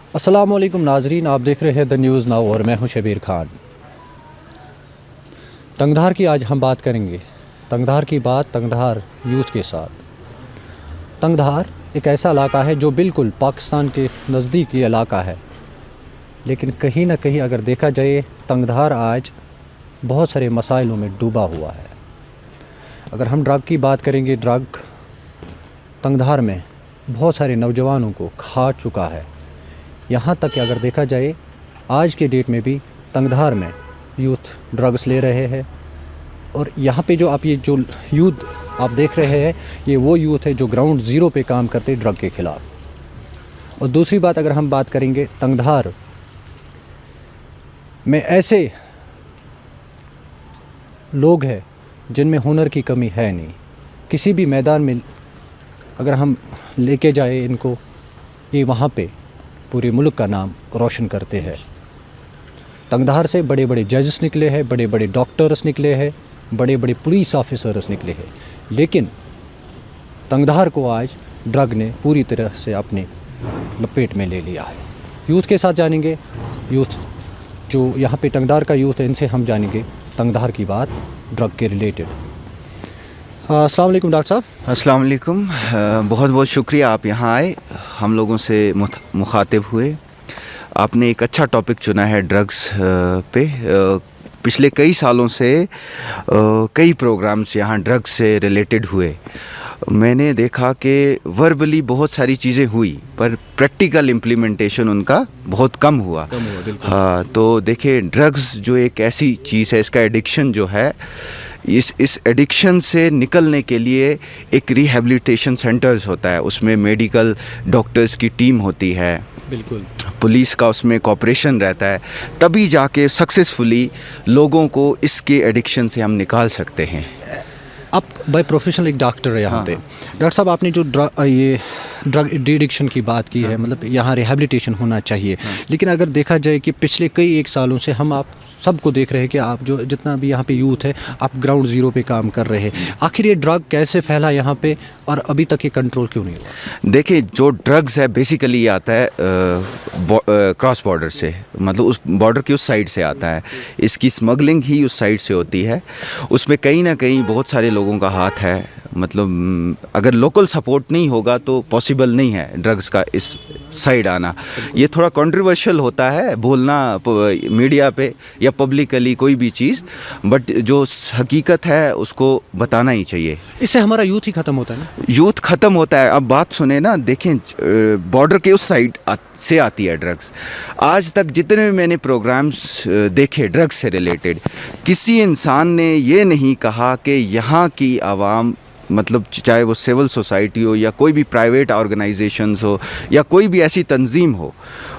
अस्सलाम वालेकुम नाजरीन, आप देख रहे हैं द न्यूज़ नाउ और मैं हूं शबीर खान। तंगधार की आज हम बात करेंगे। तंगधार की बात तंगधार यूथ के साथ। तंगधार एक ऐसा इलाका है जो बिल्कुल पाकिस्तान के नज़दीकी इलाका है, लेकिन कहीं ना कहीं अगर देखा जाए तंगधार आज बहुत सारे मसाइलों में डूबा हुआ है। अगर हम ड्रग की बात करेंगे, ड्रग तंगधार में बहुत सारे नौजवानों को खा चुका है। यहाँ तक कि अगर देखा जाए आज के डेट में भी तंगधार में यूथ ड्रग्स ले रहे हैं। और यहाँ पे जो जो यूथ आप देख रहे हैं, ये वो यूथ है जो ग्राउंड ज़ीरो पे काम करते ड्रग के ख़िलाफ़। और दूसरी बात अगर हम बात करेंगे, तंगधार में ऐसे लोग हैं जिनमें हुनर की कमी है नहीं। किसी भी मैदान में अगर हम लेके जाए इनको, ये वहाँ पे पूरे मुल्क का नाम रोशन करते हैं। तंगधार से बड़े बड़े जजेस निकले हैं, बड़े बड़े डॉक्टर्स निकले हैं, बड़े बड़े पुलिस ऑफिसर्स निकले हैं, लेकिन तंगधार को आज ड्रग ने पूरी तरह से अपने लपेट में ले लिया है। यूथ के साथ जानेंगे, यूथ जो यहाँ पे तंगधार का यूथ है, इनसे हम जानेंगे तंगधार की बात ड्रग के रिलेटेड। अस्सलाम वालेकुम डॉक्टर साहब। अस्सलाम वालेकुम। बहुत बहुत शुक्रिया आप यहाँ आए, हम लोगों से मुखातिब हुए। आपने एक अच्छा टॉपिक चुना है ड्रग्स पे। पिछले कई सालों से कई प्रोग्राम्स यहाँ ड्रग्स से रिलेटेड हुए। मैंने देखा कि वर्बली बहुत सारी चीज़ें हुई पर प्रैक्टिकल इम्प्लीमेंटेशन उनका बहुत कम हुआ। हाँ, तो देखिए ड्रग्स जो एक ऐसी चीज़ है, इसका एडिक्शन जो है, इस एडिक्शन से निकलने के लिए एक रिहैबिलिटेशन सेंटर्स होता है, उसमें मेडिकल डॉक्टर्स की टीम होती है, बिल्कुल पुलिस का उसमें कॉपरेशन रहता है, तभी जाके सक्सेसफुली लोगों को इसके एडिक्शन से हम निकाल सकते हैं। आप बाय प्रोफेशनल एक डॉक्टर है यहाँ पे। डॉक्टर साहब, आपने जो ड्रग एडिक्शन की बात की है, मतलब यहाँ रिहैबिलिटेशन होना चाहिए, लेकिन अगर देखा जाए कि पिछले कई एक सालों से हम आप सबको देख रहे हैं कि आप जो जितना भी यहाँ पे यूथ है, आप ग्राउंड ज़ीरो पे काम कर रहे हैं। आखिर ये ड्रग कैसे फैला यहाँ पे और अभी तक ये कंट्रोल क्यों नहीं हुआ? देखिए, जो ड्रग्स है बेसिकली आता है क्रॉस बॉर्डर से, मतलब उस बॉर्डर की उस साइड से आता है। इसकी स्मगलिंग ही उस साइड से होती है। उसमें कहीं ना कहीं बहुत सारे लोगों का हाथ है। मतलब अगर लोकल सपोर्ट नहीं होगा तो पॉसिबल नहीं है ड्रग्स का इस साइड आना। ये थोड़ा कंट्रोवर्शियल होता है बोलना मीडिया पे या पब्लिकली कोई भी चीज़, बट जो हकीकत है उसको बताना ही चाहिए। इससे हमारा यूथ ही ख़त्म होता है ना? यूथ ख़त्म होता है। अब बात सुने ना, देखें बॉर्डर के उस साइड से आती है ड्रग्स। आज तक जितने भी मैंने प्रोग्राम्स देखे ड्रग्स से रिलेटेड, किसी इंसान ने ये नहीं कहा कि यहाँ की आवाम, मतलब चाहे वो सिविल सोसाइटी हो या कोई भी प्राइवेट ऑर्गेनाइजेशंस हो या कोई भी ऐसी तंजीम हो,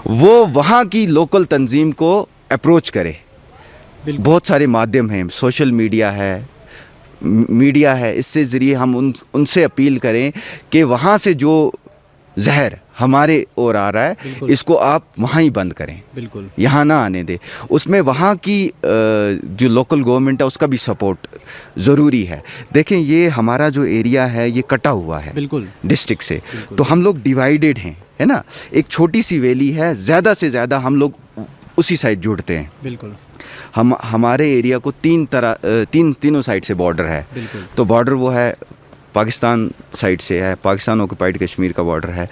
वो वहाँ की लोकल तंजीम को अप्रोच करे। बहुत सारे माध्यम हैं, सोशल मीडिया है, इससे ज़रिए हम उनसे अपील करें कि वहाँ से जो जहर हमारे ओर आ रहा है, इसको आप वहाँ ही बंद करें, बिल्कुल यहाँ ना आने दें। उसमें वहाँ की जो लोकल गवर्नमेंट है उसका भी सपोर्ट ज़रूरी है। देखें, ये हमारा जो एरिया है ये कटा हुआ है बिल्कुल डिस्ट्रिक्ट से, तो हम लोग डिवाइडेड हैं, है ना। एक छोटी सी वैली है, ज़्यादा से ज़्यादा हम लोग उसी साइड जुड़ते हैं। बिल्कुल हमारे एरिया को तीनों साइड से बॉर्डर है। तो बॉर्डर वो है पाकिस्तान साइड से है, पाकिस्तान ऑक्युपाइड कश्मीर का बॉर्डर है।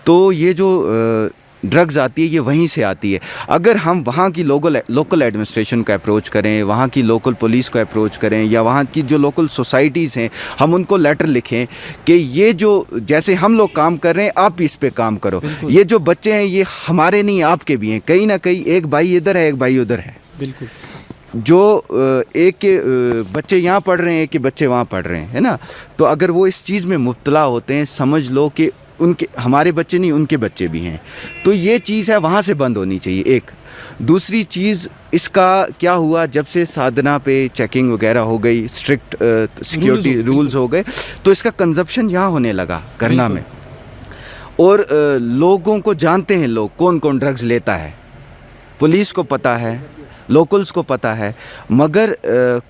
तो ये जो ड्रग्स आती है ये वहीं से आती है। अगर हम वहाँ की लोकल एडमिनिस्ट्रेशन को अप्रोच करें, वहाँ की लोकल पुलिस को अप्रोच करें, या वहाँ की जो लोकल सोसाइटीज़ हैं, हम उनको लेटर लिखें कि ये जो जैसे हम लोग काम कर रहे हैं आप भी इस पे काम करो। ये जो बच्चे हैं ये हमारे नहीं आपके भी हैं। कहीं ना कहीं एक भाई इधर है, एक भाई उधर है। बिल्कुल जो एक के बच्चे यहाँ पढ़ रहे हैं, एक के बच्चे वहाँ पढ़ रहे हैं, है ना। तो अगर वो इस चीज़ में मुब्तला होते हैं, समझ लो कि उनके हमारे बच्चे नहीं उनके बच्चे भी हैं। तो ये चीज़ है, वहाँ से बंद होनी चाहिए। एक दूसरी चीज़, इसका क्या हुआ, जब से साधना पे चेकिंग वगैरह हो गई, स्ट्रिक्ट सिक्योरिटी रूल्स हो गए, तो इसका कंजप्शन यहाँ होने लगा करना में। और लोगों को जानते हैं लोग कौन कौन ड्रग्स लेता है, पुलिस को पता है, लोकल्स को पता है, मगर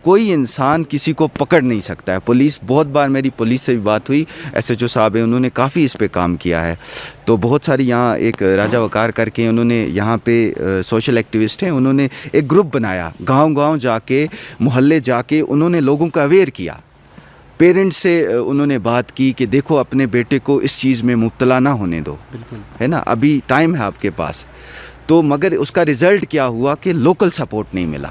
कोई इंसान किसी को पकड़ नहीं सकता है। पुलिस, बहुत बार मेरी पुलिस से भी बात हुई, SHO साहब हैं, उन्होंने काफ़ी इस पे काम किया है। तो बहुत सारी यहाँ एक राजा वकार करके उन्होंने यहाँ पे सोशल एक्टिविस्ट हैं, उन्होंने एक ग्रुप बनाया, गांव-गांव जाके, मोहल्ले जाके उन्होंने लोगों को अवेयर किया। पेरेंट्स से उन्होंने बात की कि देखो अपने बेटे को इस चीज़ में मुब्तला ना होने दो, है ना, अभी टाइम है आपके पास। तो मगर उसका रिज़ल्ट क्या हुआ कि लोकल सपोर्ट नहीं मिला।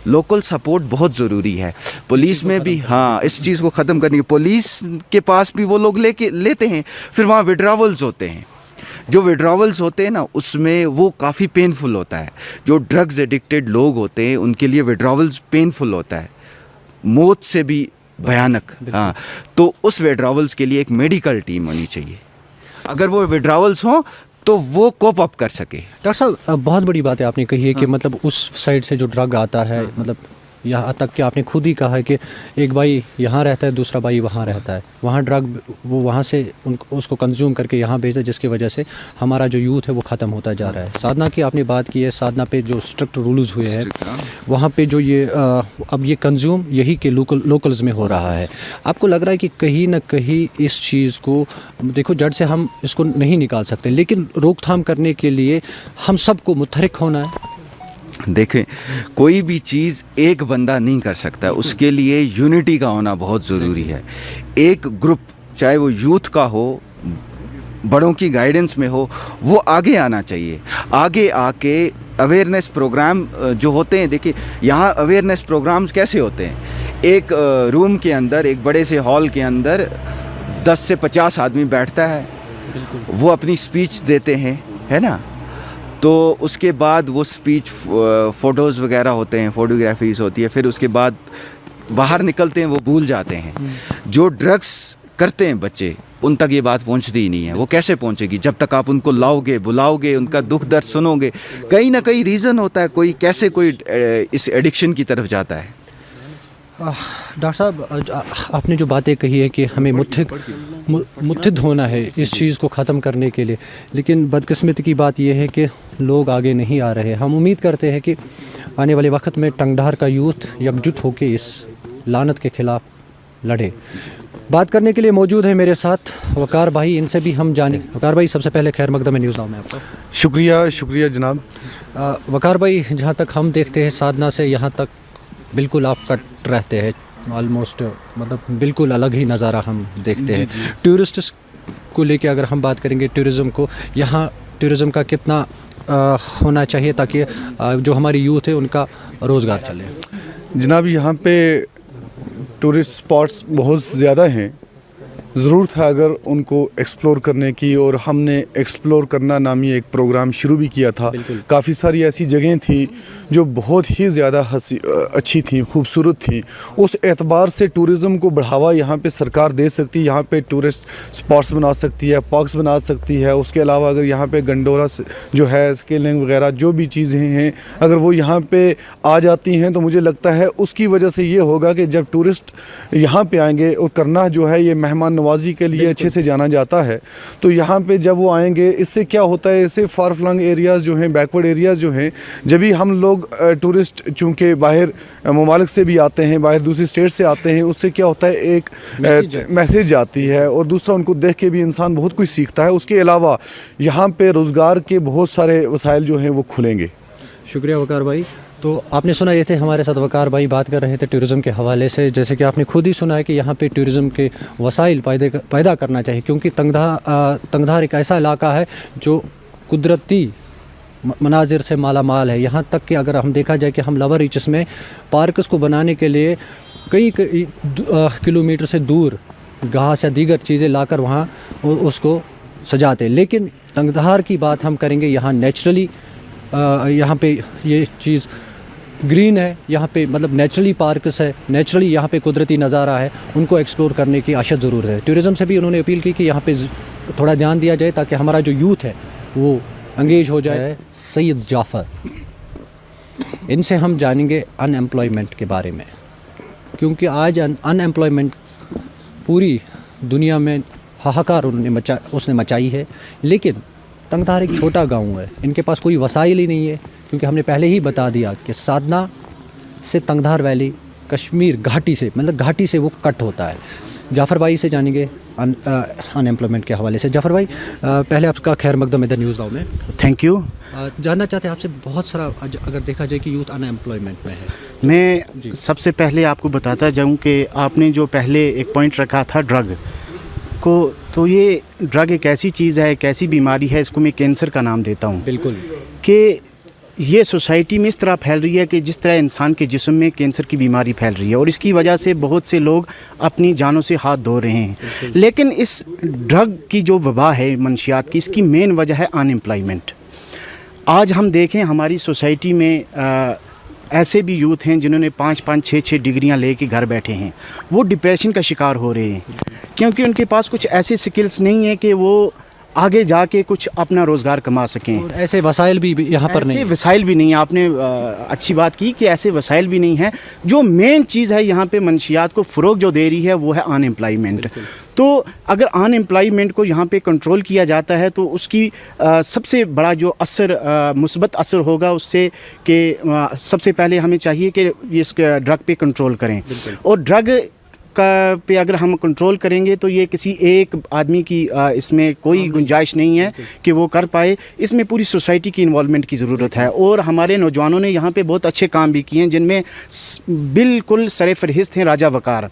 लोकल सपोर्ट बहुत ज़रूरी है। पुलिस में भी, हाँ, इस चीज़ को ख़त्म करने की, पुलिस के पास भी वो लोग लेते हैं, फिर वहाँ विड्रावल्स होते हैं। जो विड्रावल्स होते हैं ना, उसमें वो काफ़ी पेनफुल होता है। जो ड्रग्स एडिक्टेड लोग होते हैं उनके लिए विड्रावल्स पेनफुल होता है, मौत से भी भयानक। हाँ, तो उस विड्रावल्स के लिए एक मेडिकल टीम होनी चाहिए। अगर वो विड्रावल्स हों तो वो कोप अप कर सके। डॉक्टर साहब, बहुत बड़ी बात है आपने कही है कि मतलब उस साइड से जो ड्रग आता है, मतलब यहाँ तक कि आपने खुद ही कहा है कि एक भाई यहाँ रहता है, दूसरा भाई वहाँ रहता है, वहाँ ड्रग वो वहाँ से उसको कंज्यूम करके यहाँ भेजता है, जिसकी वजह से हमारा जो यूथ है वो ख़त्म होता जा रहा है। साधना की आपने बात की है, साधना पे जो स्ट्रिक्ट रूल्स हुए हैं, वहाँ पे जो ये अब ये कंज्यूम यही के लोकल्स में हो रहा है। आपको लग रहा है कि कहीं ना कहीं इस चीज़ को, देखो, जड़ से हम इसको नहीं निकाल सकते, लेकिन रोकथाम करने के लिए हम सबको मुतहरिक होना है। देखें, कोई भी चीज़ एक बंदा नहीं कर सकता, उसके लिए यूनिटी का होना बहुत ज़रूरी है। एक ग्रुप, चाहे वो यूथ का हो, बड़ों की गाइडेंस में हो, वो आगे आना चाहिए। आगे आके अवेयरनेस प्रोग्राम जो होते हैं, देखिए यहाँ अवेयरनेस प्रोग्राम्स कैसे होते हैं, एक रूम के अंदर, एक बड़े से हॉल के अंदर 10 से 50 आदमी बैठता है, वो अपनी स्पीच देते हैं, है ना। तो उसके बाद वो स्पीच, फ़ोटोज़ वगैरह होते हैं, फ़ोटोग्राफीज़ होती है, फिर उसके बाद बाहर निकलते हैं, वो भूल जाते हैं। जो ड्रग्स करते हैं बच्चे, उन तक ये बात पहुंचती ही नहीं है। वो कैसे पहुंचेगी जब तक आप उनको लाओगे, बुलाओगे, उनका दुख दर्द सुनोगे। कहीं ना कहीं रीज़न होता है, कोई कैसे कोई इस एडिक्शन की तरफ जाता है। डॉक्टर साहब, आपने जो बातें कही है कि हमें मुत्तहिद होना है इस चीज़ को ख़त्म करने के लिए, लेकिन बदकिस्मती की बात यह है कि लोग आगे नहीं आ रहे। हम उम्मीद करते हैं कि आने वाले वक्त में टंगधार का यूथ एकजुट होकर इस लानत के ख़िलाफ़ लड़े। बात करने के लिए मौजूद है मेरे साथ वकार भाई, इनसे भी हम जाने। वकार भाई, सबसे पहले खैर मकदम है न्यूज़ नाउ में आपका। शुक्रिया जनाब। वकार भाई, जहाँ तक हम देखते हैं साधना से यहाँ तक बिल्कुल आप कट रहते हैं, ऑलमोस्ट मतलब बिल्कुल अलग ही नज़ारा हम देखते हैं। टूरिस्ट को लेके अगर हम बात करेंगे, टूरिज़म को, यहाँ टूरिज़म का कितना होना चाहिए ताकि जो हमारी यूथ है उनका रोज़गार चले। जनाब, यहाँ पे टूरिस्ट स्पॉट्स बहुत ज़्यादा हैं, ज़रूरत है अगर उनको एक्सप्लोर करने की, और हमने एक्सप्लोर करना नामी एक प्रोग्राम शुरू भी किया था। काफ़ी सारी ऐसी जगहें थी जो बहुत ही ज़्यादा अच्छी थी, खूबसूरत थी। उस एतबार से टूरिज़म को बढ़ावा यहाँ पे सरकार दे सकती है। यहाँ पे टूरिस्ट स्पॉट्स बना सकती है, पार्क्स बना सकती है। उसके अलावा अगर यहाँ पे गंडोला जो है, स्केलिंग वगैरह जो भी चीज़ें हैं, अगर वो यहाँ पे आ जाती हैं तो मुझे लगता है उसकी वजह से ये होगा कि जब टूरिस्ट यहाँ पे आएंगे, और करना जो है ये मेहमान नवाजी के लिए अच्छे से जाना जाता है, तो यहाँ पे जब वो आएंगे, इससे क्या होता है, इससे फार फ्लंग एरियाज़ जो हैं, बैकवर्ड एरियाज़ जो हैं, जब भी हम लोग टूरिस्ट चूँकि बाहर ममालिक से भी आते हैं, बाहर दूसरी स्टेट से आते हैं, उससे क्या होता है, एक मैसेज जाती है, और दूसरा उनको देख के भी इंसान बहुत कुछ सीखता है। उसके अलावा यहाँ पे रोज़गार के बहुत सारे वसाइल जो हैं वो खुलेंगे। शुक्रिया वकार भाई। तो आपने सुना, ये थे हमारे साथ वकार भाई, बात कर रहे थे टूरिज़म के हवाले से। जैसे कि आपने खुद ही सुना है कि यहाँ पे टूरिज़म के वसाइल पैदा करना चाहिए, क्योंकि तंगधार एक ऐसा इलाका है जो कुदरती मनाजिर से माला माल है। यहाँ तक कि अगर हम देखा जाए कि हम लवर रीचस में पार्कस को बनाने के लिए कई किलोमीटर से दूर घास या दीगर चीज़ें लाकर वहाँ उसको सजाते, लेकिन तंगधार की बात हम करेंगे, यहाँ नेचुरली यहाँ पे ये चीज़ ग्रीन है, यहाँ पे मतलब नेचुरली पार्कस है, नेचुरली यहाँ पे कुदरती नज़ारा है, उनको एक्सप्लोर करने की अशद ज़रूरत है। टूरिज़म से भी उन्होंने अपील की कि यहाँ पे थोड़ा ध्यान दिया जाए ताकि हमारा जो यूथ है वो एंगेज हो जाए। सैयद जाफ़र, इनसे हम जानेंगे अनएम्प्लॉयमेंट के बारे में, क्योंकि आज अनएम्प्लॉयमेंट पूरी दुनिया में हाहाकार उसने मचाई है। लेकिन तंगधार एक छोटा गांव है, इनके पास कोई वसाइल ही नहीं है, क्योंकि हमने पहले ही बता दिया कि साधना से तंगधार वैली कश्मीर घाटी से, मतलब घाटी से वो कट होता है। जाफ़र भाई से जानेंगे अनएम्प्लॉयमेंट के हवाले से। जाफ़र भाई, पहले आपका खैर मकदम इधर न्यूज़ गाँव में। Thank you. जानना चाहते हैं आपसे, बहुत सारा अगर देखा जाए कि यूथ अनएम्प्लॉयमेंट में है। मैं सबसे पहले आपको बताता जाऊं कि आपने जो पहले एक पॉइंट रखा था ड्रग को, तो ये ड्रग एक ऐसी चीज़ है, एक ऐसी बीमारी है, इसको मैं कैंसर का नाम देता हूं। बिल्कुल। कि ये सोसाइटी में इस तरह फैल रही है कि जिस तरह इंसान के जिस्म में कैंसर की बीमारी फैल रही है, और इसकी वजह से बहुत से लोग अपनी जानों से हाथ धो रहे हैं। लेकिन इस ड्रग की जो वबा है मंशियात की, इसकी मेन वजह है अनएम्प्लॉयमेंट। आज हम देखें हमारी सोसाइटी में ऐसे भी यूथ हैं जिन्होंने 5-5, 6-6 डिग्रियां लेके घर बैठे हैं। वो डिप्रेशन का शिकार हो रहे हैं क्योंकि उनके पास कुछ ऐसे स्किल्स नहीं है कि वो आगे जाके कुछ अपना रोज़गार कमा सकें। ऐसे वसाइल भी यहाँ पर नहीं, ऐसे वसाइल भी नहीं। आपने अच्छी बात की कि ऐसे वसाइल भी नहीं है। जो मेन चीज़ है यहाँ पे मंशियात को फ़रोग जो दे रही है वो है अनएम्प्लॉयमेंट। तो अगर अनएम्प्लॉयमेंट को यहाँ पे कंट्रोल किया जाता है तो उसकी सबसे बड़ा जो असर मुस्बत असर होगा उससे कि सबसे पहले हमें चाहिए कि इस ड्रग पे कंट्रोल करें। और ड्रग पे अगर हम कंट्रोल करेंगे तो ये किसी एक आदमी की इसमें कोई गुंजाइश नहीं है कि वो कर पाए। इसमें पूरी सोसाइटी की इन्वॉल्वमेंट की ज़रूरत है। और हमारे नौजवानों ने यहाँ पे बहुत अच्छे काम भी किए हैं, जिनमें बिल्कुल सरे फहरिस्त हैं राजा वकार।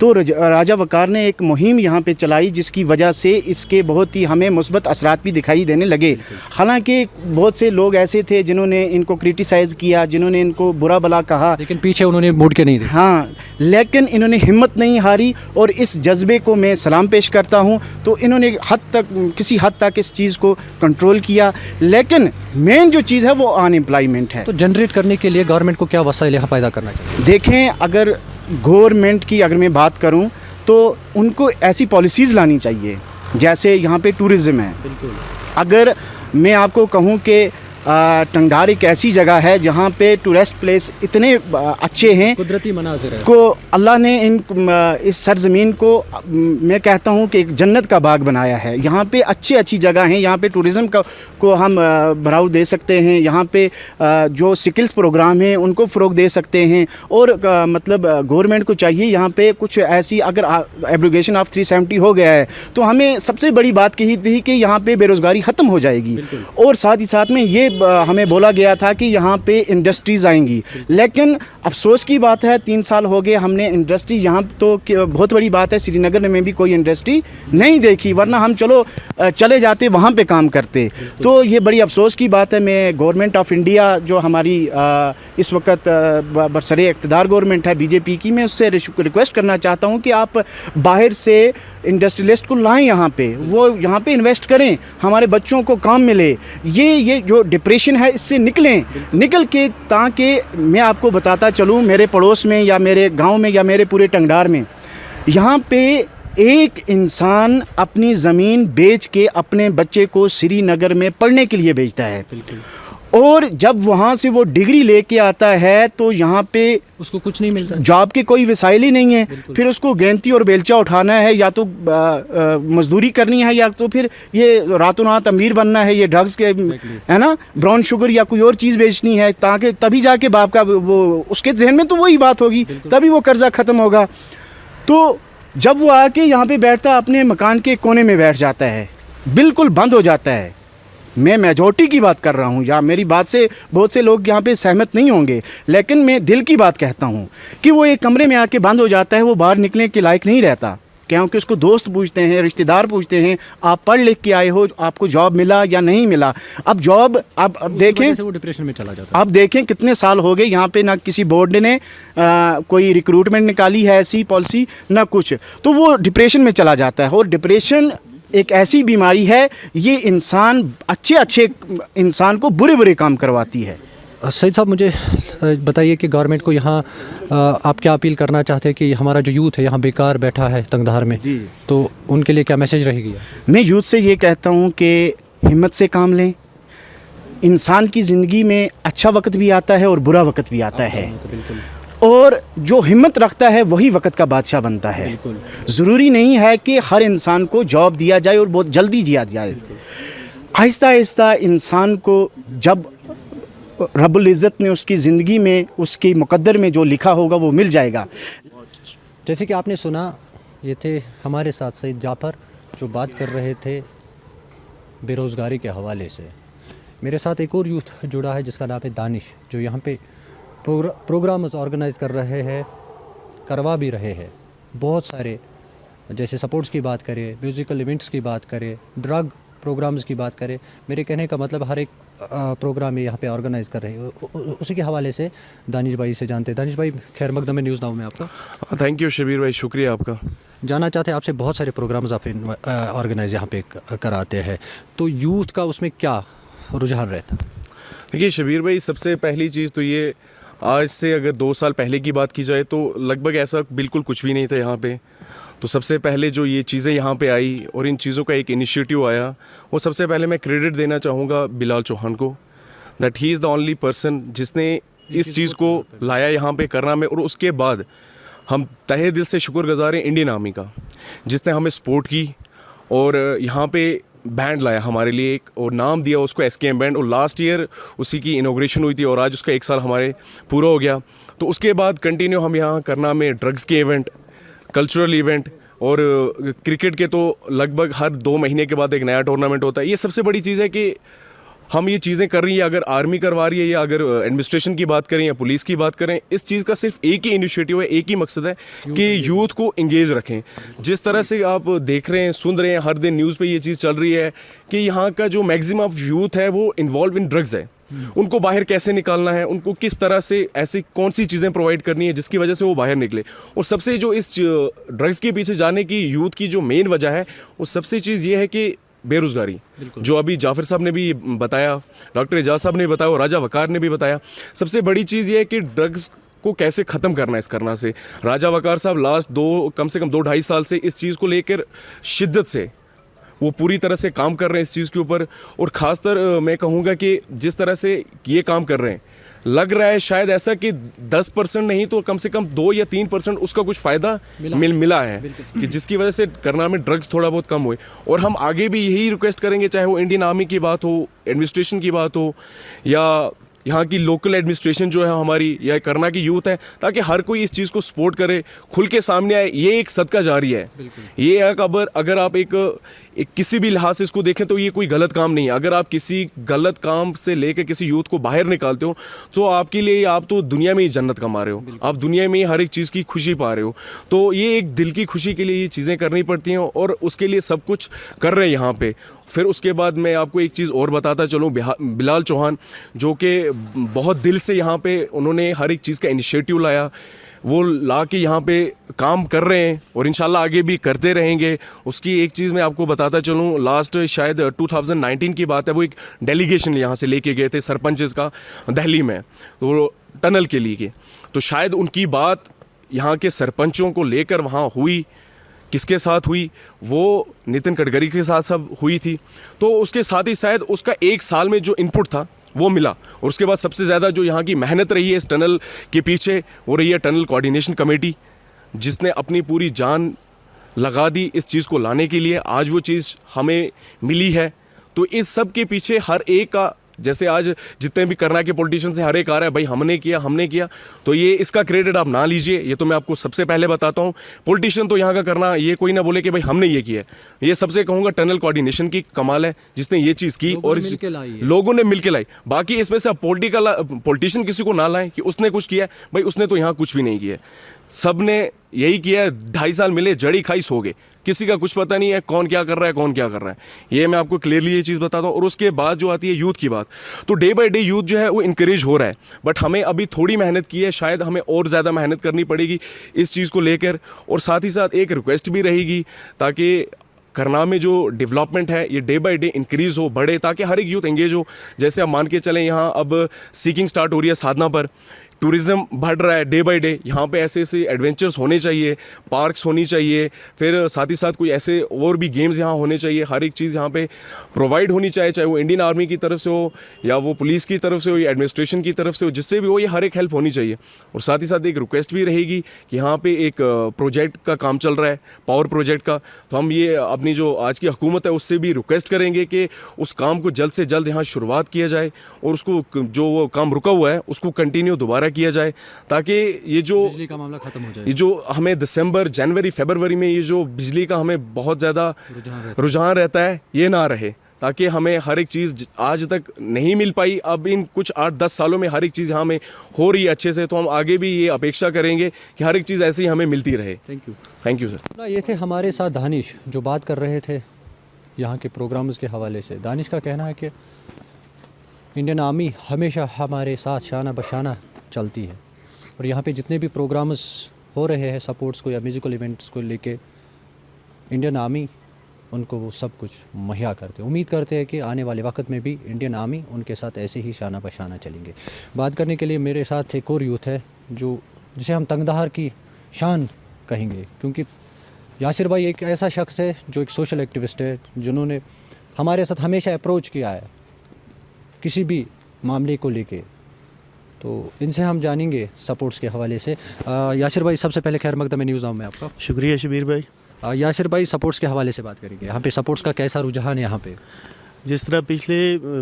तो राजा वकार ने एक मुहिम यहाँ पे चलाई जिसकी वजह से इसके बहुत ही हमें मुस्बत असरात भी दिखाई देने लगे। हालांकि बहुत से लोग ऐसे थे जिन्होंने इनको क्रिटिसाइज़ किया, जिन्होंने इनको बुरा भला कहा, लेकिन पीछे उन्होंने मुड़ के नहीं देखा। हाँ, लेकिन इन्होंने हिम्मत नहीं हारी और इस जज्बे को मैं सलाम पेश करता हूं। तो इन्होंने किसी हद तक इस चीज़ को कंट्रोल किया। लेकिन मेन जो चीज़ है वो अनएम्प्लॉयमेंट है। तो जनरेट करने के लिए गवर्नमेंट को क्या वसाइल यहाँ पैदा करना चाहिए? देखें, अगर गवर्नमेंट की अगर मैं बात करूं तो उनको ऐसी पॉलिसीज़ लानी चाहिए। जैसे यहाँ पे टूरिज़्म है। बिल्कुल। अगर मैं आपको कहूँ कि टंगधार एक ऐसी जगह है जहाँ पे टूरिस्ट प्लेस इतने अच्छे हैं, कुदरती मनाज़िर है, को अल्लाह ने इस सरज़मीन को मैं कहता हूँ कि एक जन्नत का बाग बनाया है। यहाँ पे अच्छी जगह हैं। यहाँ पे टूरिज़्म को हम बढ़ावा दे सकते हैं। यहाँ पे जो स्किल्स प्रोग्राम हैं उनको फ़रोग दे सकते हैं। और मतलब गवर्नमेंट को चाहिए यहाँ पे कुछ ऐसी, अगर एब्रोगेशन ऑफ 370 हो गया है तो हमें सबसे बड़ी बात कही थी कि यहाँ पे बेरोज़गारी ख़त्म हो जाएगी। और साथ ही साथ में ये हमें बोला गया था कि यहाँ पे इंडस्ट्रीज़ आएंगी। लेकिन अफसोस की बात है 3 साल हो गए हमने इंडस्ट्री यहाँ, तो बहुत बड़ी बात है श्रीनगर में भी कोई इंडस्ट्री नहीं देखी, वरना हम चले जाते वहाँ पे काम करते। तो ये बड़ी अफसोस की बात है। मैं गवर्नमेंट ऑफ इंडिया जो हमारी इस वक्त बरसरे इक़्तिदार गवर्नमेंट है बीजेपी की, मैं उससे रिक्वेस्ट करना चाहता हूँ कि आप बाहर से इंडस्ट्रियलिस्ट को लाएँ यहाँ पे, वो यहाँ पे इन्वेस्ट करें, हमारे बच्चों को काम मिले। ये जो डिप्रेशन है इससे निकल के, ताकि मैं आपको बताता चलूँ मेरे पड़ोस में या मेरे गांव में या मेरे पूरे टंगधार में यहाँ पे एक इंसान अपनी ज़मीन बेच के अपने बच्चे को श्रीनगर में पढ़ने के लिए भेजता है। और जब वहाँ से वो डिग्री लेके आता है तो यहाँ पे उसको कुछ नहीं मिलता, जॉब के कोई वसाइल ही नहीं है। फिर उसको गेंती और बेलचा उठाना है, या तो मजदूरी करनी है, या तो फिर ये रातों रात अमीर बनना है, ये ड्रग्स के है ना, ब्राउन शुगर या कोई और चीज़ बेचनी है, ताकि तभी जाके बाप का वो उसके जहन में तो वही बात होगी, तभी वो कर्जा ख़त्म होगा। तो जब वो आके यहाँ पे बैठता, अपने मकान के कोने में बैठ जाता है, बिल्कुल बंद हो जाता है। मैं मेजॉरिटी की बात कर रहा हूँ, या मेरी बात से बहुत से लोग यहाँ पे सहमत नहीं होंगे, लेकिन मैं दिल की बात कहता हूँ कि वो एक कमरे में आके बंद हो जाता है। वो बाहर निकलने के लायक नहीं रहता, क्योंकि उसको दोस्त पूछते हैं, रिश्तेदार पूछते हैं, आप पढ़ लिख के आए हो, आपको जॉब मिला या नहीं मिला। अब जॉब अब देखें, वो डिप्रेशन में चला जाता है। अब देखें कितने साल हो गए यहाँ पे ना किसी बोर्ड ने कोई रिक्रूटमेंट निकाली है ऐसी पॉलिसी, ना कुछ, तो वो डिप्रेशन में चला जाता है। और डिप्रेशन एक ऐसी बीमारी है, ये अच्छे इंसान को बुरे काम करवाती है। सईद साहब, मुझे बताइए कि गवर्नमेंट को यहाँ आप क्या अपील करना चाहते हैं कि हमारा जो यूथ है यहाँ बेकार बैठा है तंगधार में, तो उनके लिए क्या मैसेज रहेगी? मैं यूथ से ये कहता हूँ कि हिम्मत से काम लें। इंसान की ज़िंदगी में अच्छा वक्त भी आता है और बुरा वक्त भी आता है, और जो हिम्मत रखता है वही वक्त का बादशाह बनता है। ज़रूरी नहीं है कि हर इंसान को जॉब दिया जाए और बहुत जल्दी दिया जाए। आहिस्ता आहिस्ता इंसान को जब रब्बुल इज़्ज़त ने उसकी ज़िंदगी में, उसकी मुक़द्दर में जो लिखा होगा वो मिल जाएगा। जैसे कि आपने सुना, ये थे हमारे साथ सईद जाफ़र जो बात कर रहे थे बेरोज़गारी के हवाले से। मेरे साथ एक और यूथ जुड़ा है जिसका नाम है दानिश, जो यहाँ पे प्रोग्राम्स ऑर्गेनाइज़ कर रहे हैं, करवा भी रहे हैं बहुत सारे। जैसे स्पोर्ट्स की बात करें, म्यूज़िकल इवेंट्स की बात करें, ड्रग प्रोग्राम्स की बात करें, मेरे कहने का मतलब हर एक प्रोग्राम यहाँ पे ऑर्गेनाइज़ कर रहे हैं। उसी के हवाले से दानिश भाई से जानते हैं। दानिश भाई, खैर मकदम है न्यूज़ नाउ में आपका। थैंक यू शबीर भाई, शुक्रिया आपका। जानना चाहते हैं आपसे, बहुत सारे प्रोग्राम्स आप ऑर्गेनाइज यहाँ पे कराते हैं, तो यूथ का उसमें क्या रुझान रहता? देखिए शबीर भाई, सबसे पहली चीज़ तो ये, आज से अगर 2 साल पहले की बात की जाए तो लगभग ऐसा बिल्कुल कुछ भी नहीं था यहाँ पे। तो सबसे पहले जो ये चीज़ें यहाँ पे आई और इन चीज़ों का एक इनिशिएटिव आया, वो सबसे पहले मैं क्रेडिट देना चाहूँगा बिलाल चौहान को, that he is the only person जिसने इस चीज़ को लाया यहाँ पे करना में। और उसके बाद हम तहे दिल से शुक्रगुजार हैं इंडियन आर्मी का, जिसने हमें सपोर्ट की और यहाँ पे बैंड लाया हमारे लिए एक, और नाम दिया उसको SKM बैंड। और लास्ट ईयर उसी की इनॉग्रेशन हुई थी और आज उसका 1 साल हमारे पूरा हो गया। तो उसके बाद कंटिन्यू हम यहाँ करना में ड्रग्स के इवेंट, कल्चरल इवेंट और क्रिकेट के तो लगभग हर 2 महीने के बाद एक नया टूर्नामेंट होता है। ये सबसे बड़ी चीज़ है कि हम ये चीज़ें कर रही हैं, अगर आर्मी करवा रही है या अगर एडमिनिस्ट्रेशन की बात करें या पुलिस की बात करें, इस चीज़ का सिर्फ एक ही इनिशिएटिव है, एक ही मकसद है कि यूथ को इंगेज रखें। जिस तरह से आप देख रहे हैं, सुन रहे हैं, हर दिन न्यूज़ पे ये चीज़ चल रही है कि यहाँ का जो मैक्सिमम ऑफ यूथ है वो इन्वॉल्व इन ड्रग्स है। उनको बाहर कैसे निकालना है, उनको किस तरह से ऐसी कौन सी चीज़ें प्रोवाइड करनी है जिसकी वजह से वो बाहर निकले। और सबसे जो इस ड्रग्स के पीछे जाने की यूथ की जो मेन वजह है, वो सबसे चीज़ ये है कि बेरोज़गारी, जो अभी जाफ़र साहब ने भी बताया, डॉक्टर एजाज साहब ने भी बताया और राजा वकार ने भी बताया। सबसे बड़ी चीज़ ये है कि ड्रग्स को कैसे ख़त्म करना है। इस करना से राजा वकार साहब लास्ट कम से कम 2-2.5 साल से इस चीज़ को लेकर शिद्दत से वो पूरी तरह से काम कर रहे हैं इस चीज़ के ऊपर। और ख़ासतर मैं कहूँगा कि जिस तरह से ये काम कर रहे हैं, लग रहा है शायद ऐसा कि 10% नहीं तो कम से कम 2 या 3% उसका कुछ फ़ायदा मिला है, कि जिसकी वजह से करना में ड्रग्स थोड़ा बहुत कम हुए। और हम आगे भी यही रिक्वेस्ट करेंगे, चाहे वो इंडियन आर्मी की बात हो, एडमिनिस्ट्रेशन की बात हो, या यहाँ की लोकल एडमिनिस्ट्रेशन जो है हमारी, या करना की यूथ है, ताकि हर कोई इस चीज़ को सपोर्ट करे, खुल के सामने आए। ये एक सदका जारी है। ये अगर आप एक किसी भी लिहाज से इसको देखें तो ये कोई गलत काम नहीं है। अगर आप किसी गलत काम से लेकर किसी यूथ को बाहर निकालते हो तो आपके लिए, आप तो दुनिया में ही जन्नत कमा रहे हो, आप दुनिया में ही हर एक चीज़ की खुशी पा रहे हो। तो ये एक दिल की खुशी के लिए ये चीज़ें करनी पड़ती हैं और उसके लिए सब कुछ कर रहे हैं यहाँ पे। फिर उसके बाद मैं आपको एक चीज़ और बताता चलूँ, बिलाल चौहान जो कि बहुत दिल से यहाँ पे उन्होंने हर एक चीज़ का इनिशिएटिव लाया, वो ला के यहाँ पे काम कर रहे हैं और इंशाल्लाह आगे भी करते रहेंगे। उसकी एक चीज़ मैं आपको बताता चलूँ, लास्ट शायद 2019 की बात है, वो एक डेलीगेशन यहाँ से लेके गए थे सरपंचेस का दिल्ली में, तो टनल के लिए। तो शायद उनकी बात यहाँ के सरपंचों को लेकर वहाँ हुई, किसके साथ हुई, वो नितिन गडकरी के साथ सब हुई थी। तो उसके साथ ही शायद उसका 1 साल में जो इनपुट था वो मिला। और उसके बाद सबसे ज़्यादा जो यहाँ की मेहनत रही है इस टनल के पीछे, वो रही है टनल कोऑर्डिनेशन कमेटी, जिसने अपनी पूरी जान लगा दी इस चीज़ को लाने के लिए। आज वो चीज़ हमें मिली है। तो इस सब के पीछे हर एक का, जैसे आज जितने भी करना के पॉलिटिशियन से हर एक आ रहा है भाई हमने किया, तो ये इसका क्रेडिट आप ना लीजिए। ये तो मैं आपको सबसे पहले बताता हूँ, पॉलिटिशियन तो यहाँ का करना, ये कोई ना बोले कि भाई हमने ये किया। ये सबसे कहूँगा टनल कोऑर्डिनेशन की कमाल है जिसने ये चीज़ की और लोगों ने मिल के लाई। बाकी इसमें से आप पॉलिटिशियन किसी को ना लाएं कि उसने कुछ किया, भाई उसने तो यहाँ कुछ भी नहीं किया। सब ने यही किया, 2.5 साल मिले, जड़ी खाई सो गए, किसी का कुछ पता नहीं है कौन क्या कर रहा है। ये मैं आपको क्लियरली ये चीज़ बताता हूँ। और उसके बाद जो आती है यूथ की बात, तो डे बाय डे यूथ जो है वो इंकरेज हो रहा है, बट हमें अभी थोड़ी मेहनत की है, शायद हमें और ज़्यादा मेहनत करनी पड़ेगी इस चीज़ को लेकर। और साथ ही साथ एक रिक्वेस्ट भी रहेगी, ताकि करना में जो डेवलपमेंट है ये डे बाय डे इंक्रीज़ हो, बढ़े, ताकि हर एक यूथ एंगेज हो। जैसे आप मान के चलें, यहाँ अब सीकिंग स्टार्ट हो रही है साधना पर, टूरिज़्म बढ़ रहा है डे बाय डे, यहाँ पे ऐसे ऐसे एडवेंचर्स होने चाहिए, पार्क्स होनी चाहिए, फिर साथ ही साथ कोई ऐसे और भी गेम्स यहाँ होने चाहिए। हर एक चीज़ यहाँ पे प्रोवाइड होनी चाहिए, चाहे वो इंडियन आर्मी की तरफ से हो या वो पुलिस की तरफ से हो या एडमिनिस्ट्रेशन की तरफ से हो, जिससे भी हो, ये हर एक हेल्प होनी चाहिए। और साथ ही साथ एक रिक्वेस्ट भी रहेगी कि यहाँ पे एक प्रोजेक्ट का काम चल रहा है, पावर प्रोजेक्ट का, तो हम ये अपनी जो आज की हुकूमत है उससे भी रिक्वेस्ट करेंगे कि उस काम को जल्द से जल्द यहाँ शुरुआत किया जाए और उसको जो वो काम रुका हुआ है उसको कंटिन्यू दोबारा किया जाए, ताकि ये जो बिजली का मामला खत्म हो जाए। ये जो हमें दिसंबर, जनवरी, फरवरी में ये जो बिजली का हमें बहुत ज़्यादा रुझान रहता है, ये ना रहे, ताकि हमें हर एक चीज़ आज तक नहीं मिल पाई, अब इन कुछ 8-10 सालों में हर एक चीज़ यहाँ में हो रही है अच्छे से, तो हम आगे भी ये अपेक्षा करेंगे कि हर एक चीज़ ऐसी हमें मिलती रहे। Thank you sir. ये थे हमारे साथ दानिश जो बात कर रहे थे यहाँ के प्रोग्राम्स के हवाले से। दानिश का कहना है कि इंडियन आर्मी हमेशा हमारे साथ शाना बशाना चलती है और यहाँ पे जितने भी प्रोग्राम्स हो रहे हैं सपोर्ट्स को या म्यूज़िकल इवेंट्स को लेके, इंडियन आर्मी उनको वो सब कुछ मुहैया करते हैं। उम्मीद करते हैं कि आने वाले वक्त में भी इंडियन आर्मी उनके साथ ऐसे ही शाना बशाना चलेंगे। बात करने के लिए मेरे साथ एक और यूथ है जिसे हम तंगधार की शान कहेंगे, क्योंकि यासिर भाई एक ऐसा शख्स है जो एक सोशल एक्टिविस्ट है, जिन्होंने हमारे साथ हमेशा अप्रोच किया है किसी भी मामले को लेके। तो इनसे हम जानेंगे सपोर्ट्स के हवाले से। यासिर भाई, सबसे पहले खैर मकदम न्यूज़ में आपका शुक्रिया शबीर भाई। यासिर भाई, सपोर्ट्स के हवाले से बात करेंगे। यहाँ पे सपोर्ट्स का कैसा रुझान है यहाँ पे? जिस तरह पिछले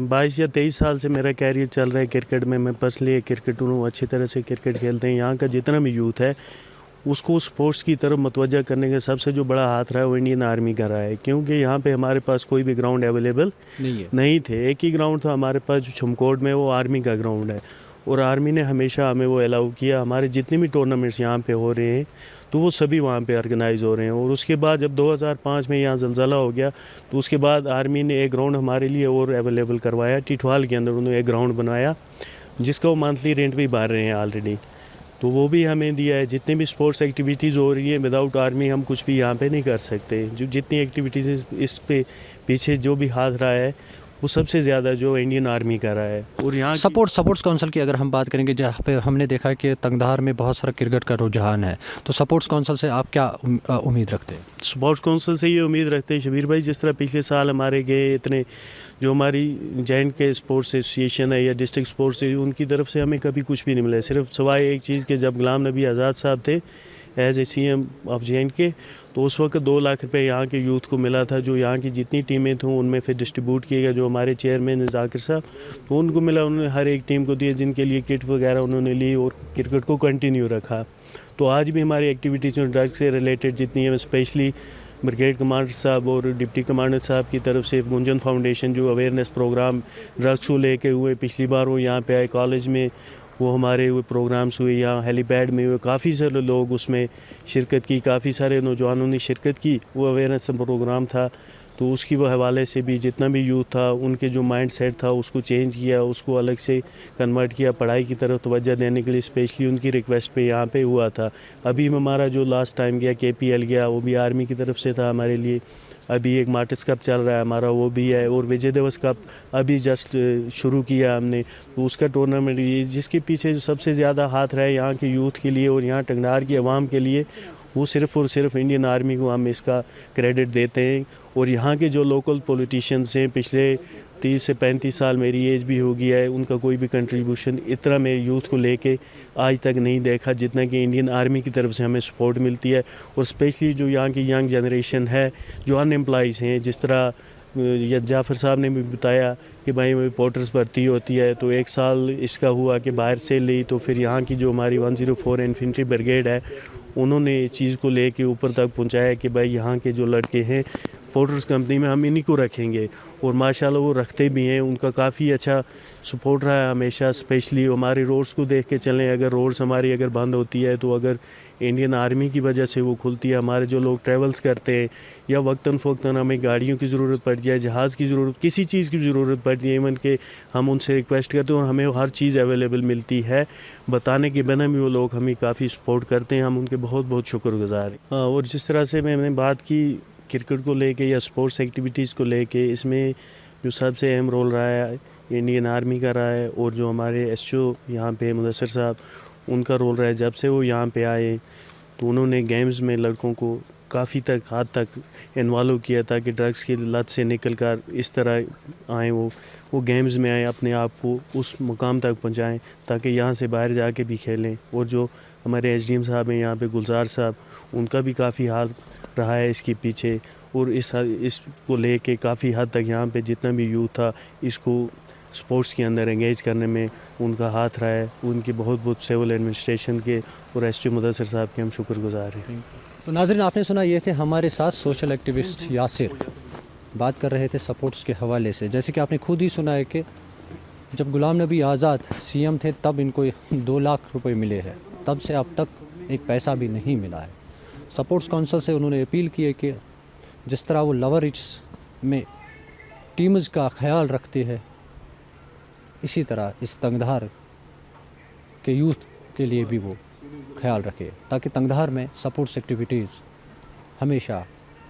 22 या 23 साल से मेरा कैरियर चल रहा है क्रिकेट में, मैं पर्सनली एक क्रिकेटर हूँ, अच्छी तरह से क्रिकेट खेलते हैं। यहाँ का जितना भी यूथ है उसको स्पोर्ट्स की तरफ मुतवज्जा करने का सबसे जो बड़ा हाथ रहा है वो इंडियन आर्मी का रहा है, क्योंकि यहाँ पे हमारे पास कोई भी ग्राउंड अवेलेबल नहीं थे। एक ही ग्राउंड था हमारे पास जो छमकोट में, वो आर्मी का ग्राउंड है, और आर्मी ने हमेशा हमें वो अलाउ किया। हमारे जितने भी टूर्नामेंट्स यहाँ पे हो रहे हैं तो वो सभी वहाँ पे ऑर्गेनाइज हो रहे हैं। और उसके बाद जब 2005 में यहाँ ज़लज़ला हो गया तो उसके बाद आर्मी ने एक ग्राउंड हमारे लिए और अवेलेबल करवाया। टिटवाल के अंदर उन्होंने एक ग्राउंड बनाया जिसका वो मंथली रेंट भी भर रहे हैं ऑलरेडी, तो वो भी हमें दिया है। जितनी भी स्पोर्ट्स एक्टिविटीज़ हो रही है, विदाउट आर्मी हम कुछ भी यहाँ पे नहीं कर सकते। जो जितनी एक्टिविटीज़ इस पे पीछे जो भी हाथ रहा है वो सबसे ज़्यादा जो इंडियन आर्मी का रहा है। और यहाँ सपोर्ट्स काउंसिल की अगर हम बात करेंगे, जहाँ पे हमने देखा है कि तंगधार में बहुत सारा क्रिकेट का रुझान है, तो सपोर्ट्स काउंसिल से आप क्या उम्मीद रखते हैं? स्पोर्ट्स काउंसिल से ये उम्मीद रखते हैं शबीर भाई, जिस तरह पिछले साल हमारे गए इतने जो हमारी जैन के स्पोर्ट्स एसोसिएशन है या डिस्ट्रिक्ट स्पोर्ट्स है, उनकी तरफ से हमें कभी कुछ भी नहीं मिला, सिर्फ सवाए एक चीज़ के जब गुलाम नबी आज़ाद साहब थे as a CM of JNK के, तो उस वक्त 2 लाख रुपए यहाँ के यूथ को मिला था। जो यहाँ की जितनी टीमें थीं उनमें फिर डिस्ट्रीब्यूट किए गए। जो हमारे चेयरमैन जाकिर साहब, तो उनको मिला, उन्होंने हर एक टीम को दिए, जिनके लिए किट वगैरह उन्होंने ली और क्रिकेट को कंटिन्यू रखा। तो आज भी हमारी एक्टिविटीज़ ड्रग्स से रिलेटेड जितनी है, स्पेशली ब्रिगेड कमांडर साहब और डिप्टी कमांडर साहब की तरफ से गुंजन फाउंडेशन जो अवेयरनेस प्रोग्राम ड्रग्स को लेके हुए, पिछली बार वो यहाँ पे आए कॉलेज में, वो हमारे हुए प्रोग्राम्स हुए, यहाँ हेलीपैड में हुए, काफ़ी सारे लोग उसमें शिरकत की, काफ़ी सारे नौजवानों ने शिरकत की। वो अवेयरनेस प्रोग्राम था, तो उसकी वो हवाले से भी जितना भी यूथ था उनके जो माइंड सेट था उसको चेंज किया, उसको अलग से कन्वर्ट किया, पढ़ाई की तरफ तवज्जो देने के लिए स्पेशली उनकी रिक्वेस्ट पे यहाँ पे हुआ था। अभी हमारा जो लास्ट टाइम गया KPL गया, वो भी आर्मी की तरफ से था हमारे लिए। अभी एक मार्टिस कप चल रहा है हमारा, वो भी है, और विजय दिवस कप अभी जस्ट शुरू किया हमने, तो उसका टूर्नामेंट ये जिसके पीछे जो सबसे ज़्यादा हाथ रहा है यहाँ के यूथ के लिए और यहाँ टंगधार की आवाम के लिए, वो सिर्फ़ और सिर्फ इंडियन आर्मी को हम इसका क्रेडिट देते हैं। और यहाँ के जो लोकल पॉलिटिशियंस हैं, पिछले 30 से 35 साल मेरी एज भी हो गया है, उनका कोई भी कंट्रीब्यूशन इतना मेरे यूथ को लेके आज तक नहीं देखा जितना कि इंडियन आर्मी की तरफ से हमें सपोर्ट मिलती है। और स्पेशली जो यहाँ की यंग जनरेशन है, जो अनएम्प्लॉयज़ हैं, जिस तरह या जाफ़र साहब ने भी बताया कि भाई रिपोर्टर्स भर्ती होती है, तो 1 साल इसका हुआ कि बाहर से ली, तो फिर यहाँ की जो हमारी 104 इन्फेंट्री ब्रिगेड है, उन्होंने इस चीज़ को लेके ऊपर तक पहुँचाया कि भाई यहाँ के जो लड़के हैं पोर्टर्स कंपनी में हम इन्हीं को रखेंगे। और माशाल्लाह वो रखते भी हैं, उनका काफ़ी अच्छा सपोर्ट रहा है हमेशा। स्पेशली हमारे रोड्स को देख के चलें, अगर रोड्स हमारी अगर बंद होती है तो अगर इंडियन आर्मी की वजह से वो खुलती है। हमारे जो लोग ट्रैवल्स करते हैं या वक्तन फ़वक्तन हमें गाड़ियों की ज़रूरत पड़ जाए, जहाज़ की ज़रूरत, किसी चीज़ की ज़रूरत पड़ती है, इवन के हम उनसे रिक्वेस्ट करते हैं और हमें हर चीज़ अवेलेबल मिलती है। बताने के बिना भी वो लोग हमें काफ़ी सपोर्ट करते हैं, हम उनके बहुत बहुत शुक्रगुज़ार हैं। और जिस तरह से मैंने बात की क्रिकेट को लेके या स्पोर्ट्स एक्टिविटीज़ को लेके, इसमें जो सबसे अहम रोल रहा है इंडियन आर्मी का रहा है। और जो हमारे SO यहाँ पे मुदस्सिर साहब, उनका रोल रहा है। जब से वो यहाँ पे आए तो उन्होंने गेम्स में लड़कों को काफ़ी हद तक इन्वॉल्व किया ताकि ड्रग्स की लत से निकल कर इस तरह आएँ, वो गेम्स में आए, अपने आप को उस मुकाम तक पहुँचाएँ ताकि यहाँ से बाहर जाके भी खेलें। और जो हमारे एसडीएम साहब हैं यहाँ पे, गुलजार साहब, उनका भी काफ़ी हाथ रहा है इसके पीछे, और इसको लेके काफ़ी हद तक यहाँ पे जितना भी यूथ था इसको स्पोर्ट्स के अंदर एंगेज करने में उनका हाथ रहा है। उनके बहुत बहुत सिविल एडमिनिस्ट्रेशन के और एसटी मुदस्सिर साहब के हम शुक्रगुजार हैं। तो नाज़रीन, आपने सुना, ये थे हमारे साथ सोशल एक्टिविस्ट यासिर, बात कर रहे थे सपोर्ट्स के हवाले से। जैसे कि आपने खुद ही सुना है कि जब गुलाम नबी आज़ाद सीएम थे तब इनको 2 लाख रुपए मिले हैं, तब से अब तक एक पैसा भी नहीं मिला है। सपोर्ट्स काउंसिल से उन्होंने अपील की है कि जिस तरह वो लोअर रीच में टीम्स का ख्याल रखते हैं, इसी तरह इस तंगधार के यूथ के लिए भी वो ख्याल रखे ताकि तंगधार में सपोर्ट्स एक्टिविटीज़ हमेशा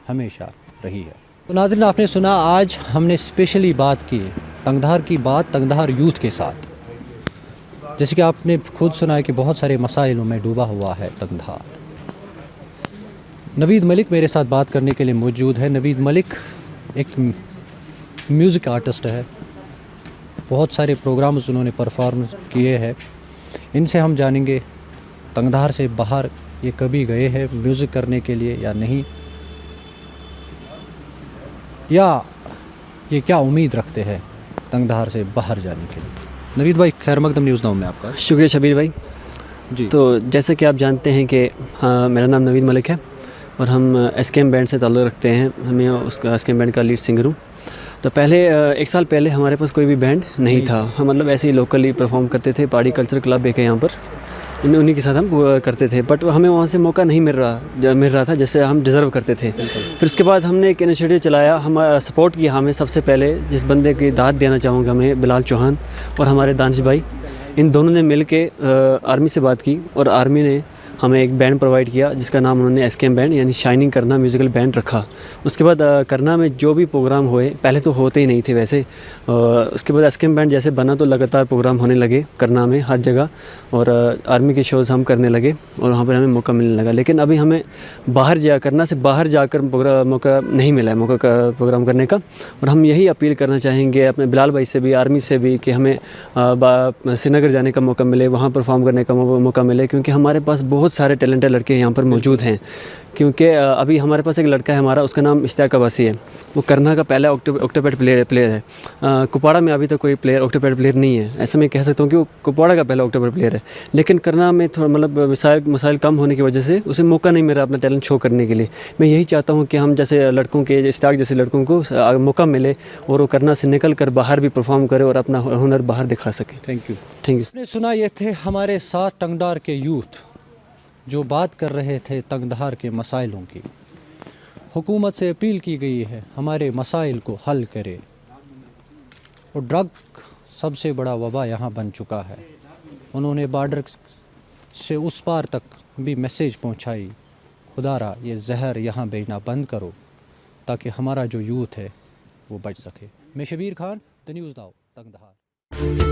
हमेशा रही है। तो नाज़रीन, आपने सुना, आज हमने स्पेशली बात की तंगधार की बात तंगधार यूथ के साथ। जैसे कि आपने खुद सुना है कि बहुत सारे मसाइलों में डूबा हुआ है तंगधार। नवीद मलिक मेरे साथ बात करने के लिए मौजूद है। नवीद मलिक एक म्यूज़िक आर्टिस्ट है, बहुत सारे प्रोग्राम्स उन्होंने परफॉर्म किए हैं। इनसे हम जानेंगे तंगधार से बाहर ये कभी गए हैं म्यूज़िक करने के लिए या नहीं, या ये क्या उम्मीद रखते हैं तंगधार से बाहर जाने के लिए। नवीद भाई, खैर मकदम न्यूज़ नाउ में आपका शुक्रिया शबीर भाई जी। तो जैसे कि आप जानते हैं कि हाँ, मेरा नाम नवीद मलिक है और हम एसकेएम बैंड से ताल्लुक़ रखते हैं। मैं उसका एसकेएम बैंड का लीड सिंगर हूँ। तो पहले 1 साल पहले हमारे पास कोई भी बैंड नहीं था। हम मतलब ऐसे ही लोकली परफॉर्म करते थे। पहाड़ी कल्चर क्लब एक है यहाँ पर, उन्हीं के साथ हम करते थे, बट हमें वहाँ से मौका नहीं मिल रहा था जैसे हम डिज़र्व करते थे। फिर उसके बाद हमने एक इनिशिएटिव चलाया, हम सपोर्ट किया। हमें सबसे पहले जिस बंदे की दाद देना चाहूँगा मैं, बिलाल चौहान और हमारे दानिश भाई, इन दोनों ने मिल के आर्मी से बात की और आर्मी ने हमें एक बैंड प्रोवाइड किया जिसका नाम उन्होंने एसकेएम बैंड यानी शाइनिंग करना म्यूज़िकल बैंड रखा। उसके बाद करना में जो भी प्रोग्राम हुए, पहले तो होते ही नहीं थे वैसे, उसके बाद एसकेएम बैंड जैसे बना तो लगातार प्रोग्राम होने लगे करना में हर जगह, और आर्मी के शोज़ हम करने लगे और वहाँ पर हमें मौका मिलने लगा। लेकिन अभी हमें करना से बाहर जाकर मौका नहीं मिला है प्रोग्राम करने का। और हम यही अपील करना चाहेंगे अपने बिलाल भाई से भी, आर्मी से भी, कि हमें श्रीनगर जाने का मौका मिले, वहाँ परफॉर्म करने का मौका मिले, क्योंकि हमारे पास बहुत सारे टैलेंटेड लड़के यहाँ पर मौजूद हैं। क्योंकि अभी हमारे पास एक लड़का है हमारा, उसका नाम इश्तियाक अब्बासी है। वो करना का पहला ऑक्टोपैड प्लेयर है। कुपवाड़ा में अभी तक कोई ऑक्टोपैड प्लेयर नहीं है। ऐसा मैं कह सकता हूँ कि वो कुपवाड़ा का पहला ऑक्टोपैड प्लेयर है। लेकिन करना में थोड़ा मतलब मसाइल कम होने की वजह से उसे मौका नहीं मिल रहा अपना टैलेंट शो करने के लिए। मैं यही चाहता हूँ कि हम जैसे लड़कों के, इश्तियाक जैसे लड़कों को मौका मिले और वो करना से निकल कर बाहर भी परफॉर्म करे और अपना हुनर बाहर दिखा सके। Thank you. Thank you. सुना, ये थे हमारे साथ तंगधार के यूथ जो बात कर रहे थे तंगधार के मसाइलों की। हुकूमत से अपील की गई है हमारे मसाइल को हल करे। और ड्रग सबसे बड़ा वबा यहाँ बन चुका है। उन्होंने बॉर्डर से उस पार तक भी मैसेज पहुँचाई, खुदारा ये जहर यहाँ भेजना बंद करो ताकि हमारा जो यूथ है वो बच सके। मैं Shabir Khan, the news now, Tangdhar.